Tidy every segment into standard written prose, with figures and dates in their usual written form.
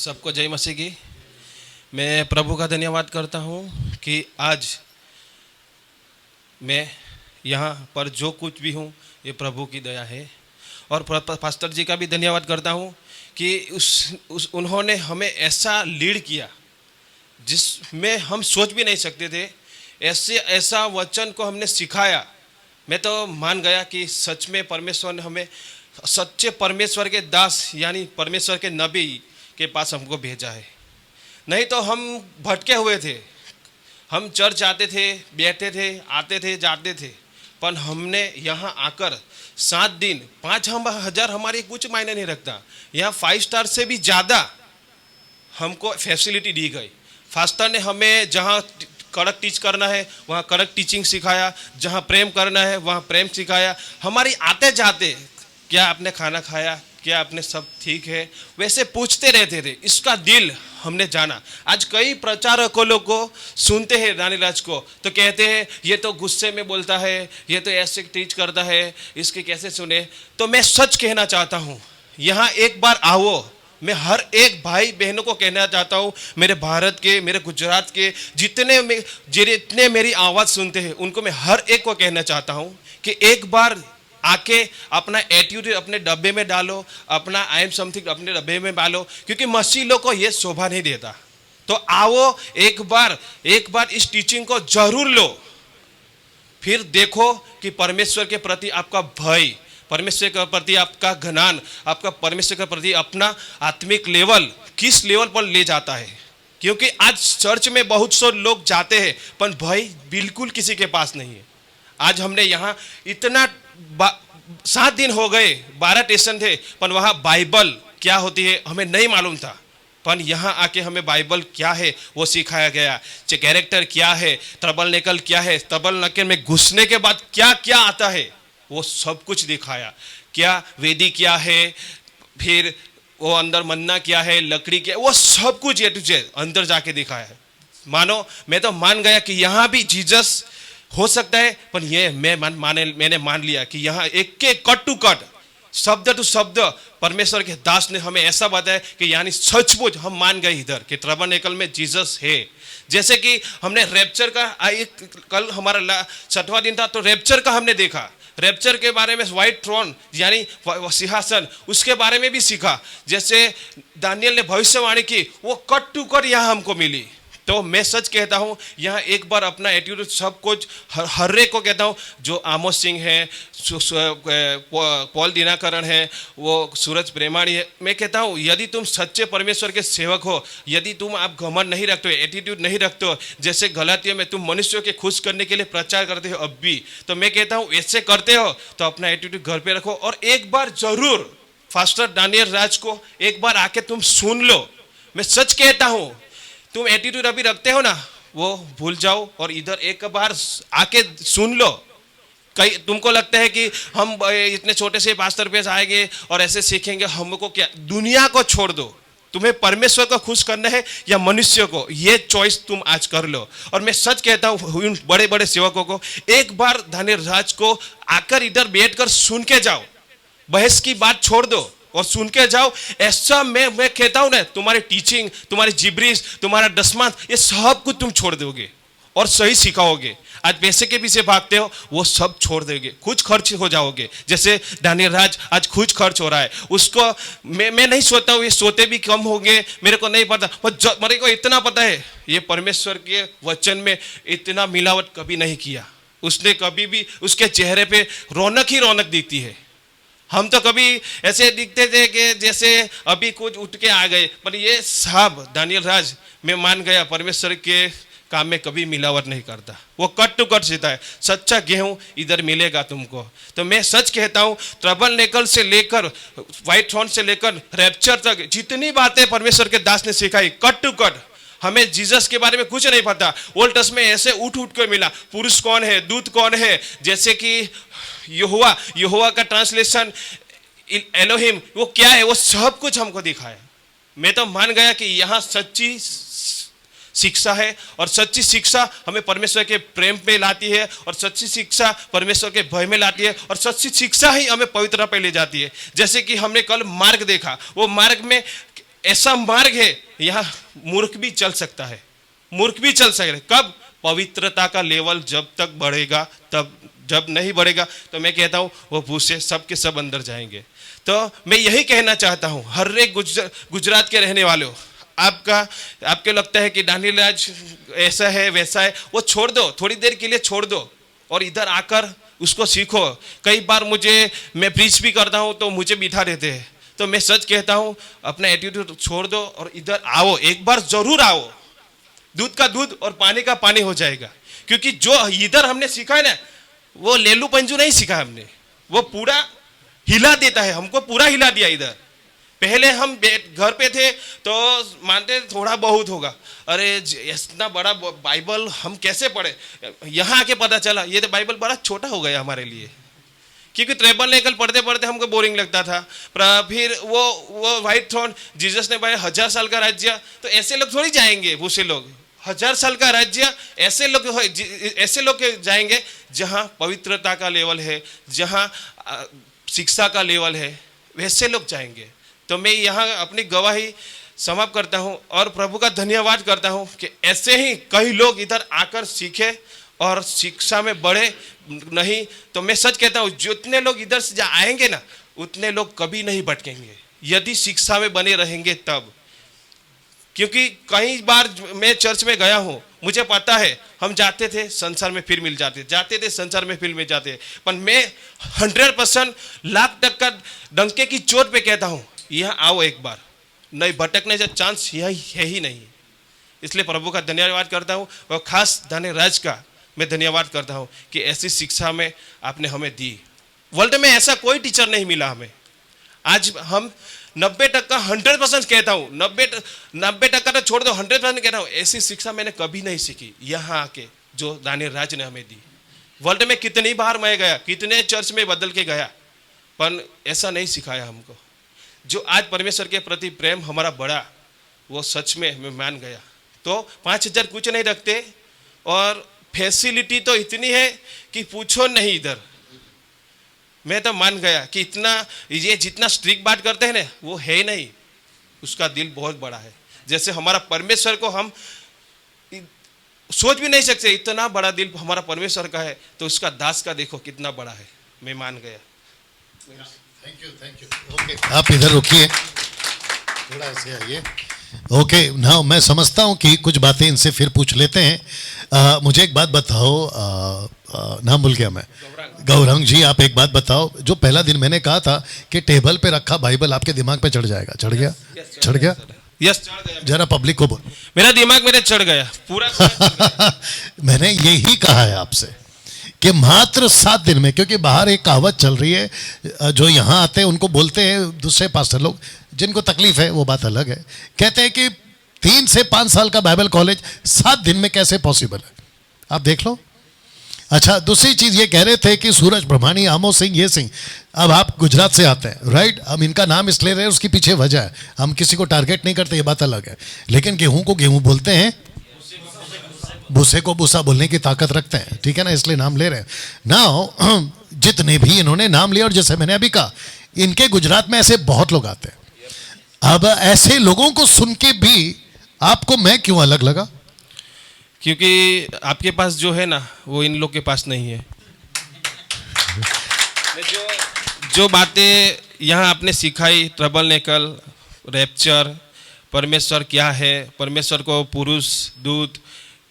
सबको जय मसीह की। मैं प्रभु का धन्यवाद करता हूँ कि आज मैं यहाँ पर जो कुछ भी हूँ ये प्रभु की दया है। और पास्टर जी का भी धन्यवाद करता हूँ कि उन्होंने हमें ऐसा लीड किया जिसमें हम सोच भी नहीं सकते थे। ऐसा वचन को हमने सिखाया। मैं तो मान गया कि सच में परमेश्वर ने हमें सच्चे परमेश्वर के दास यानी परमेश्वर के नबी के पास हमको भेजा है। नहीं तो हम भटके हुए थे। हम चर्च आते थे, बैठते थे, आते थे, जाते थे, पर हमने यहाँ आकर 7 दिन 5,000 हमारे कुछ मायने नहीं रखता। यहाँ 5 स्टार से भी ज़्यादा हमको फैसिलिटी दी गई। फास्टर ने हमें जहाँ कड़क टीच करना है वहाँ कड़क टीचिंग सिखाया, जहाँ प्रेम करना है वहाँ प्रेम सिखाया। हमारी आते जाते क्या आपने खाना खाया, क्या आपने सब ठीक है, वैसे पूछते रहते थे। इसका दिल हमने जाना। आज कई प्रचारकों लोग को सुनते हैं दानिराज को तो कहते हैं ये तो गुस्से में बोलता है, ये तो ऐसे टीच करता है, इसके कैसे सुने। तो मैं सच कहना चाहता हूँ, यहाँ एक बार आओ। मैं हर एक भाई बहनों को कहना चाहता हूँ, मेरे भारत के, मेरे गुजरात के जितने मेरी आवाज़ सुनते हैं उनको मैं हर एक को कहना चाहता हूँ कि एक बार आके अपना एटीट्यूड अपने डब्बे में डालो, अपना आई एम समथिंग अपने डब्बे में डालो, क्योंकि मसीह को ये शोभा नहीं देता। तो आओ एक बार इस टीचिंग को जरूर लो, फिर देखो कि परमेश्वर के प्रति आपका भय, परमेश्वर के प्रति आपका ज्ञान, आपका परमेश्वर के प्रति अपना आत्मिक लेवल किस लेवल पर ले जाता है। क्योंकि आज चर्च में बहुत से लोग जाते हैं पर भय बिल्कुल किसी के पास नहीं है। आज हमने यहाँ इतना 7 दिन हो गए, 12 स्टेशन थे, पर वहाँ बाइबल क्या होती है हमें नहीं मालूम था। पर यहाँ आके हमें बाइबल क्या है वो सिखाया गया। कैरेक्टर क्या है, ट्रबल नेकल क्या है, ट्रबल नकेल में घुसने के बाद क्या क्या आता है वो सब कुछ दिखाया। क्या वेदी क्या है, फिर वो अंदर मन्ना क्या है, लकड़ी क्या है, वो सब कुछ ये तुझे अंदर जाके दिखाया है। मानो मैं तो मान गया कि यहाँ भी जीसस हो सकता है, पर ये मैंने मान लिया कि यहाँ एक कट टू कट, शब्द टू शब्द परमेश्वर के दास ने हमें ऐसा बताया कि यानी सचमुच हम मान गए इधर कि ट्रबनेकल में जीसस है। जैसे कि हमने रैप्चर का कल हमारा 6वां दिन था तो रैप्चर का हमने देखा। रैप्चर के बारे में व्हाइट थ्रोन यानी सिंहासन उसके बारे में भी सीखा। जैसे दानियल ने भविष्यवाणी की वो कट टू कट यहाँ हमको मिली। तो मैं सच कहता हूँ यहाँ एक बार अपना एटीट्यूड सब कुछ हर एक को कहता हूँ, जो आमोस सिंह है, पॉल दिनाकरण है, वो सूरज प्रेमाणी है, मैं कहता हूँ यदि तुम सच्चे परमेश्वर के सेवक हो, यदि तुम आप घमंड नहीं रखते हो, एटीट्यूड नहीं रखते हो, जैसे गलातियों में तुम मनुष्यों के खुश करने के लिए प्रचार करते हो अब भी, तो मैं कहता हूँ ऐसे करते हो तो अपना एटीट्यूड घर पे रखो और एक बार जरूर फास्टर दानियल राज को एक बार आके तुम सुन लो। मैं सच कहता हूँ तुम एटीट्यूड अभी रखते हो ना वो भूल जाओ और इधर एक बार आके सुन लो। कई तुमको लगता है कि हम इतने छोटे से पास्टर पे आएंगे और ऐसे सीखेंगे, हमको क्या, दुनिया को छोड़ दो। तुम्हें परमेश्वर को खुश करना है या मनुष्य को, ये चॉइस तुम आज कर लो। और मैं सच कहता हूँ उन बड़े बड़े सेवकों को एक बार दानियल राज को आकर इधर बैठकर सुन के जाओ, बहस की बात छोड़ दो और सुन के जाओ। ऐसा मैं कहता हूं ना, तुम्हारी टीचिंग, तुम्हारी जिब्रिश, तुम्हारा दसमांत, ये सब कुछ तुम छोड़ दोगे और सही सिखाओगे। आज पैसे के पीछे भागते हो वो सब छोड़ दोगे, कुछ खर्च हो जाओगे। जैसे दानियल राज आज कुछ खर्च हो रहा है उसको, मैं नहीं सोचता हूँ ये सोते भी कम होंगे, मेरे को नहीं पता, पर मेरे को इतना पता है ये परमेश्वर के वचन में इतना मिलावट कभी नहीं किया उसने। कभी भी उसके चेहरे पे रौनक ही रौनक दिखती है। हम तो कभी ऐसे दिखते थे कि जैसे अभी कुछ उठ के आ गए, पर ये साहब दानियल राज मैं मान गया परमेश्वर के काम में कभी मिलावट नहीं करता। वो कट टू कट सीता है, सच्चा गेहूं इधर मिलेगा तुमको। तो मैं सच कहता हूँ ट्रबल नेकल से लेकर व्हाइट थ्रोन से लेकर रैप्चर तक जितनी बातें परमेश्वर के दास ने सिखाई कट टू कट। हमें जीसस के बारे में कुछ नहीं पता, ओल्ड टेस्टामेंट में ऐसे उठ कर मिला, पुरुष कौन है, दूत कौन है, जैसे कि यहोवा का ट्रांसलेशन एलोहिम वो क्या है, वो सब कुछ हमको दिखाया। मैं तो मान गया कि यहाँ सच्ची शिक्षा है और सच्ची शिक्षा हमें परमेश्वर के प्रेम पे लाती है और सच्ची शिक्षा परमेश्वर के भय में लाती है और सच्ची शिक्षा ही हमें पवित्रता पे ले जाती है। जैसे कि हमने कल मार्ग देखा, वो मार्ग में ऐसा मार्ग है, यहाँ मूर्ख भी चल सकता है, मूर्ख भी चल सकता है। कब? पवित्रता का लेवल जब तक बढ़ेगा तब, जब नहीं बढ़ेगा तो मैं कहता हूँ वो भूसे सब के सब अंदर जाएंगे। तो मैं यही कहना चाहता हूँ हर एक गुजरात के रहने वालों, आपके लगता है कि दानियल राज ऐसा है वैसा है, वो छोड़ दो, थोड़ी देर के लिए छोड़ दो और इधर आकर उसको सीखो। कई बार मैं प्रीच भी करता हूँ तो मुझे बिठा देते हैं, तो मैं सच कहता हूँ अपना एटीट्यूड छोड़ दो और इधर आओ, एक बार जरूर आओ। दूध का दूध और पानी का पानी हो जाएगा, क्योंकि जो इधर हमने सीखा है ना, वो लेलू पंजू नहीं सीखा हमने, वो पूरा हिला देता है, हमको पूरा हिला दिया इधर। पहले हम घर पे थे तो मानते थोड़ा बहुत होगा, अरे इतना बड़ा बाइबल हम कैसे पढ़े, यहाँ आके पता चला ये तो बाइबल बड़ा छोटा हो गया हमारे लिए, क्योंकि ट्रेबल लेकर पढ़ते पढ़ते हमको बोरिंग लगता था। फिर वो व्हाइट थ्रोन, जीसस ने भाई 1000 साल का राज्य, तो ऐसे लोग थोड़ी जाएंगे, भूसे लोग 1000 साल का राज्य, ऐसे लोग जाएंगे जहाँ पवित्रता का लेवल है, जहाँ शिक्षा का लेवल है, वैसे लोग जाएंगे। तो मैं यहाँ अपनी गवाही समाप्त करता हूँ और प्रभु का धन्यवाद करता हूँ कि ऐसे ही कई लोग इधर आकर सीखे और शिक्षा में बढ़े। नहीं तो मैं सच कहता हूँ जितने लोग इधर से आएंगे ना, उतने लोग कभी नहीं भटकेंगे यदि शिक्षा में बने रहेंगे तब। क्योंकि कई बार मैं चर्च में गया हूँ, मुझे पता है हम जाते थे संसार में फिर मिल जाते, जाते थे संसार में फिर मिल जाते, पर मैं 100% लाख टक्का डंके की चोट पे कहता हूँ यहाँ आओ एक बार, नहीं भटकने का चांस यही है ही नहीं। इसलिए प्रभु का धन्यवाद करता हूँ और खास दानियल राज का मैं धन्यवाद करता हूँ कि ऐसी शिक्षा में आपने हमें दी। वर्ल्ड में ऐसा कोई टीचर नहीं मिला हमें। आज हम 90% 100% कहता हूँ, 90% तो छोड़ दो, 100% कहता हूँ ऐसी शिक्षा मैंने कभी नहीं सीखी यहाँ आके जो दानियल राज ने हमें दी। वर्ल्ड में कितनी बार मैं गया, कितने चर्च में बदल के गया, पर ऐसा नहीं सिखाया हमको। जो आज परमेश्वर के प्रति प्रेम हमारा बढ़ा वो सच में मैं मान गया। तो 5000 कुछ नहीं रखते और फैसिलिटी तो इतनी है कि पूछो नहीं। इधर मैं तो मान गया कि इतना ये जितना स्ट्रिक्ट बात करते हैं ना वो है ही नहीं, उसका दिल बहुत बड़ा है। जैसे हमारा परमेश्वर को हम सोच भी नहीं सकते, इतना बड़ा दिल हमारा परमेश्वर का है, तो उसका दास का देखो कितना बड़ा है। मैं मान गया। Thank you. ओके, आप इधर रुकिए, थोड़ा ऐसे आइए। ओके, नाउ मैं समझता हूँ कि कुछ बातें इनसे फिर पूछ लेते हैं। मुझे एक बात बताओ, नाम भूल गया मैं, गौरंग जी, आप एक बात बताओ। जो पहला दिन मैंने कहा था कि टेबल पे रखा बाइबल आपके दिमाग पे चढ़ जाएगा, चढ़ गया? चढ़ गया? यस, चढ़ गया। जरा पब्लिक को बोल। मेरा दिमाग मेरे चढ़ गया पूरा। मैंने यही कहा है आपसे कि मात्र 7 दिन में, क्योंकि बाहर एक कहावत चल रही है, जो यहाँ आते हैं उनको बोलते हैं दूसरे पास्टर लोग, जिनको तकलीफ है वो बात अलग है, कहते हैं कि 3 से 5 साल का बाइबल कॉलेज 7 दिन में कैसे पॉसिबल है? आप देख लो। अच्छा, दूसरी चीज ये कह रहे थे कि सूरज प्रमाणी, आमो सिंह, ये सिंह, अब आप गुजरात से आते हैं, राइट? हम इनका नाम इसलिए रहे, उसके पीछे वजह है, हम किसी को टारगेट नहीं करते, ये बात अलग है। लेकिन गेहूं को गेहूं बोलते हैं, भूसे को भूसा बोलने की ताकत रखते हैं, ठीक है ना, इसलिए नाम ले रहे हैं। नाउ जितने भी इन्होंने नाम लिया, और जैसे मैंने अभी कहा, इनके गुजरात में ऐसे बहुत लोग आते हैं। अब ऐसे लोगों को सुन के भी आपको मैं क्यों अलग लगा? क्योंकि आपके पास जो है ना वो इन लोग के पास नहीं है। जो बातें यहाँ आपने सिखाई, ट्रबल नेकल, रैप्चर, परमेश्वर क्या है, परमेश्वर को पुरुष दूत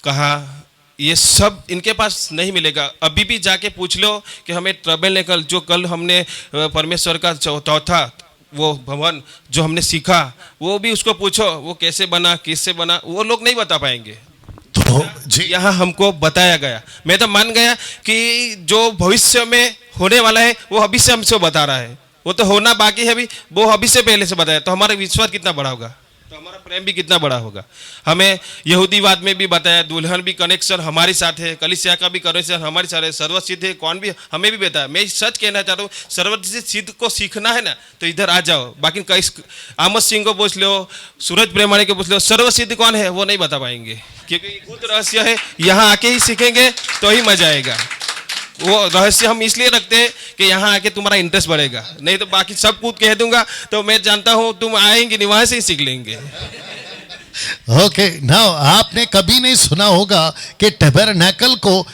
कहा, ये सब इनके पास नहीं मिलेगा। अभी भी जाके पूछ लो कि हमें ट्रबल नेकल, जो कल हमने परमेश्वर का चौथा वो भवन जो हमने सीखा, वो भी उसको पूछो वो कैसे बना, किससे बना, वो लोग नहीं बता पाएंगे। तो जी यहाँ हमको बताया गया। मैं तो मान गया कि जो भविष्य में होने वाला है वो अभी से हमसे बता रहा है, वो तो होना बाकी है अभी, वो अभी से पहले से बताया। तो हमारा विश्वास कितना बड़ा होगा, तो हमारा प्रेम भी कितना बड़ा होगा। हमें यहूदीवाद में भी बताया, दुल्हन भी कनेक्शन हमारे साथ है, कलीसिया का भी कनेक्शन हमारे साथ है, सर्वसिद्ध है, कौन भी हमें भी बताया। मैं सच कहना चाहता हूँ, सर्वसिद्ध को सीखना है ना तो इधर आ जाओ। बाकी कई आमद सिंह को पूछ लो, सूरज प्रेमाणी को पूछ लो, सर्वसिद्ध कौन है वो नहीं बता पाएंगे, क्योंकि खुद रहस्य है। यहाँ आके ही सीखेंगे तो ही मजा आएगा। वो रहस्य हम इसलिए रखते हैं कि यहाँ आके तुम्हारा इंटरेस्ट बढ़ेगा, नहीं तो बाकी सब कुछ कह दूंगा तो मैं जानता हूँ तुम आएंगे नहीं, वहां से ही सीख लेंगे। ओके, नाउ आपने कभी नहीं सुना होगा कि टैबरनैकल को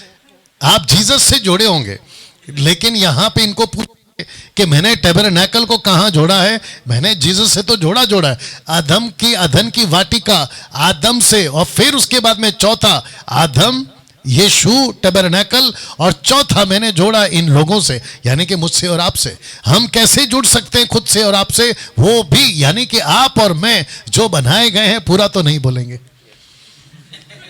आप जीसस से जोड़े होंगे, लेकिन यहाँ पे इनको पूछे कि मैंने टैबरनैकल को कहाँ जोड़ा है, मैंने जीसस से तो जोड़ा है। अधन की वाटिका आदम से, और फिर उसके बाद में चौथा आदम, यीशु, टैबरनैकल, और चौथा मैंने जोड़ा इन लोगों से, यानी कि मुझसे और आपसे। हम कैसे जुड़ सकते हैं खुद से और आपसे, वो भी यानी कि आप और मैं जो बनाए गए हैं, पूरा तो नहीं बोलेंगे,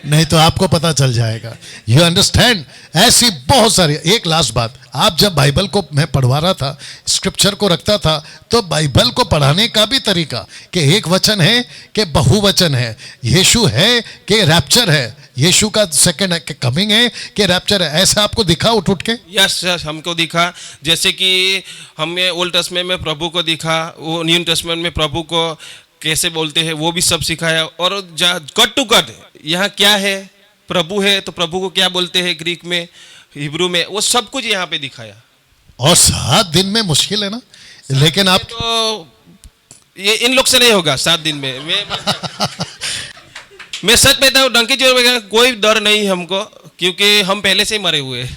नहीं तो आपको पता चल जाएगा। You understand? ऐसी बहुत सारी। एक लास्ट बात, आप जब बाइबल को मैं पढ़वा रहा था, स्क्रिप्चर को रखता था, तो बाइबल को पढ़ाने का भी तरीका कि एक वचन है कि बहुवचन है, यीशु है कि रैप्चर है, यीशु का सेकंड कमिंग है कि रैप्चर है, ऐसा आपको दिखा उठ के? यस हमको दिखा, जैसे कि हमें ओल्ड टेस्टमेंट में प्रभु को दिखा, वो न्यू टेस्टमेंट में प्रभु को कैसे बोलते हैं वो भी सब सिखाया। और कट टू कट यहाँ क्या है, प्रभु है तो प्रभु को क्या बोलते हैं ग्रीक में, हिब्रू में, वो सब कुछ यहाँ पे दिखाया। और 7 दिन में मुश्किल है ना, लेकिन आप तो ये इन लोग से नहीं होगा 7 दिन में। मैं सच कहता हूँ, डंकी जोर में कोई डर नहीं हमको, क्योंकि हम पहले से ही मरे हुए,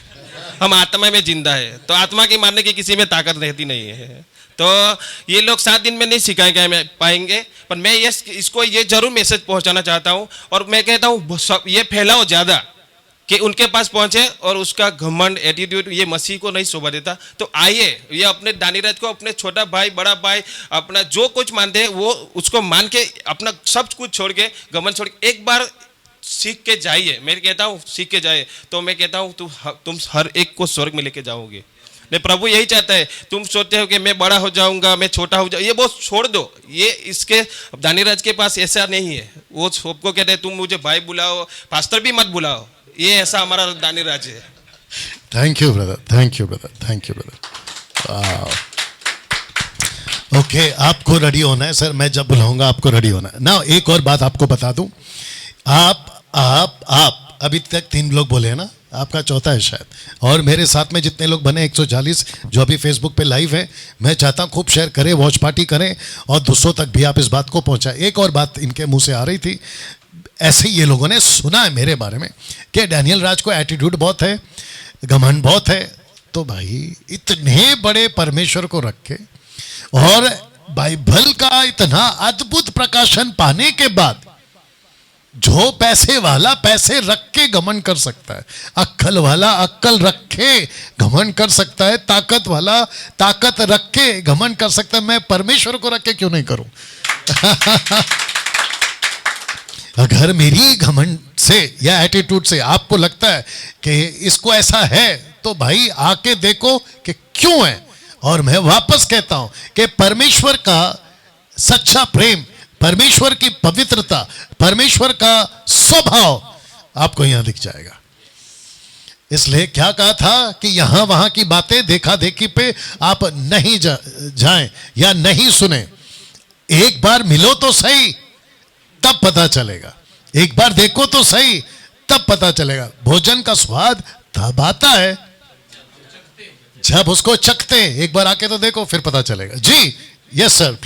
हम आत्मा में जिंदा है, तो आत्मा के मारने की किसी में ताकत रहती नहीं है। तो ये लोग 7 दिन में नहीं सिखाए पाएंगे, पर मैं इसको ये जरूर मैसेज पहुंचाना चाहता हूँ, और मैं कहता हूँ ये फैलाओ ज़्यादा कि उनके पास पहुंचे, और उसका घमंड एटीट्यूड ये मसीह को नहीं शोभा देता। तो आइए, ये अपने दानीराज को, अपने छोटा भाई, बड़ा भाई, अपना जो कुछ मानते हैं वो उसको मान के, अपना सब कुछ छोड़ के, घमंड छोड़ के एक बार सीख के जाइए। मैं कहता हूँ सीख के जाइए, तो मैं कहता हूँ तुम हर एक को स्वर्ग में लेके जाओगे। नहीं, प्रभु यही चाहता है। तुम सोचते हो कि मैं बड़ा हो जाऊंगा, मैं छोटा हो जाऊंगा, ये बहुत छोड़ दो। ये इसके दानीराज के पास ऐसा नहीं है, वो सबको कहते हैं तुम मुझे भाई बुलाओ, पास्टर भी मत बुलाओ, ये ऐसा हमारा दानीराज है। Thank you brother, thank you brother, thank you brother. Okay, आपको रेडी होना है सर, मैं जब बुलाऊंगा आपको रेडी होना है ना। एक और बात आपको बता दूं, आप अभी तक 3 लोग बोले हैं ना, आपका चौथा है शायद, और मेरे साथ में जितने लोग बने 140 जो अभी फेसबुक पे लाइव है, मैं चाहता हूँ खूब शेयर करें, वॉच पार्टी करें, और दूसरों तक भी आप इस बात को पहुँचाएं। एक और बात इनके मुंह से आ रही थी, ऐसे ही ये लोगों ने सुना है मेरे बारे में कि डैनियल राज को एटीट्यूड बहुत है, घमंड बहुत है। तो भाई, इतने बड़े परमेश्वर को रख के और बाइबल का इतना अद्भुत प्रकाशन पाने के बाद, जो पैसे वाला पैसे रख के घमंड कर सकता है, अक्ल वाला अक्ल रख के घमंड कर सकता है, ताकत वाला ताकत रख के घमंड कर सकता है, मैं परमेश्वर को रख के क्यों नहीं करूं? अगर मेरी घमंड से या एटीट्यूड से आपको लगता है कि इसको ऐसा है, तो भाई आके देखो कि क्यों है। और मैं वापस कहता हूं कि परमेश्वर का सच्चा प्रेम, परमेश्वर की पवित्रता, परमेश्वर का स्वभाव आपको यहां दिख जाएगा। इसलिए क्या कहा था कि यहां वहां की बातें देखा देखी पे आप नहीं जाएं या नहीं सुने। एक बार मिलो तो सही, तब पता चलेगा। एक बार देखो तो सही, तब पता चलेगा। भोजन का स्वाद तब आता है जब उसको चखते। एक बार आके तो देखो, फिर पता चलेगा। जी, यस सर।